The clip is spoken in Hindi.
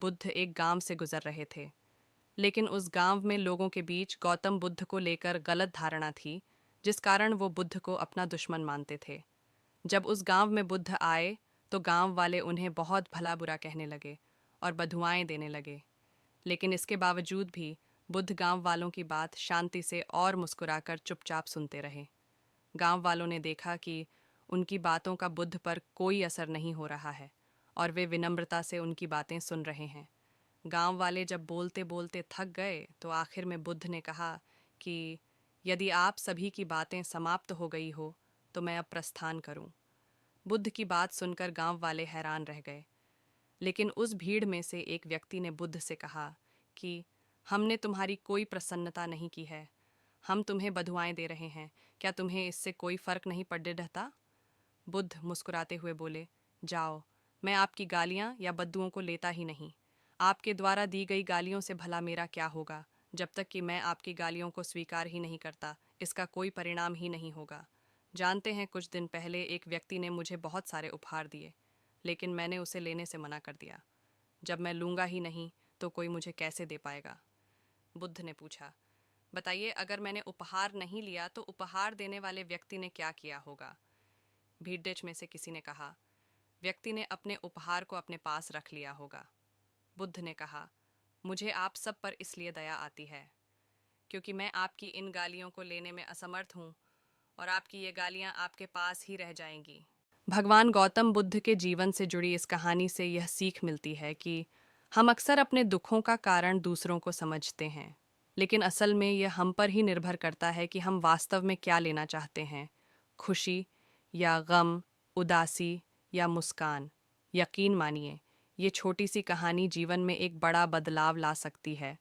बुद्ध एक गांव से गुजर रहे थे। लेकिन उस गांव में लोगों के बीच गौतम बुद्ध को लेकर गलत धारणा थी, जिस कारण वो बुद्ध को अपना दुश्मन मानते थे। जब उस गांव में बुद्ध आए तो गांव वाले उन्हें बहुत भला बुरा कहने लगे और बधुआएं देने लगे। लेकिन इसके बावजूद भी बुद्ध गांव वालों की बात शांति से और मुस्कुराकर चुपचाप सुनते रहे। गांव वालों ने देखा कि उनकी बातों का बुद्ध पर कोई असर नहीं हो रहा है और वे विनम्रता से उनकी बातें सुन रहे हैं। गांव वाले जब बोलते बोलते थक गए तो आखिर में बुद्ध ने कहा कि यदि आप सभी की बातें समाप्त हो गई हो तो मैं अब प्रस्थान करूं। बुद्ध की बात सुनकर गांव वाले हैरान रह गए। लेकिन उस भीड़ में से एक व्यक्ति ने बुद्ध से कहा कि हमने तुम्हारी कोई प्रसन्नता नहीं की है, हम तुम्हें बधुआएं दे रहे हैं, क्या तुम्हें इससे कोई फर्क नहीं पड़ने रहता? बुद्ध मुस्कुराते हुए बोले, जाओ, मैं आपकी गालियां या बद्दुओं को लेता ही नहीं। आपके द्वारा दी गई गालियों से भला मेरा क्या होगा? जब तक कि मैं आपकी गालियों को स्वीकार ही नहीं करता, इसका कोई परिणाम ही नहीं होगा। जानते हैं, कुछ दिन पहले एक व्यक्ति ने मुझे बहुत सारे उपहार दिए, लेकिन मैंने उसे लेने से मना कर दिया। जब मैं लूंगा ही नहीं तो कोई मुझे कैसे दे पाएगा? बुद्ध ने पूछा, बताइए, अगर मैंने उपहार नहीं लिया तो उपहार देने वाले व्यक्ति ने क्या किया होगा? भीड़ेच में से किसी ने कहा, व्यक्ति ने अपने उपहार को अपने पास रख लिया होगा। बुद्ध ने कहा, मुझे आप सब पर इसलिए दया आती है क्योंकि मैं आपकी इन गालियों को लेने में असमर्थ हूँ और आपकी ये गालियाँ आपके पास ही रह जाएंगी। भगवान गौतम बुद्ध के जीवन से जुड़ी इस कहानी से यह सीख मिलती है कि हम अक्सर अपने दुखों का कारण दूसरों को समझते हैं, लेकिन असल में यह हम पर ही निर्भर करता है कि हम वास्तव में क्या लेना चाहते हैं, खुशी या गम, उदासी या मुस्कान। यकीन मानिए, ये छोटी सी कहानी जीवन में एक बड़ा बदलाव ला सकती है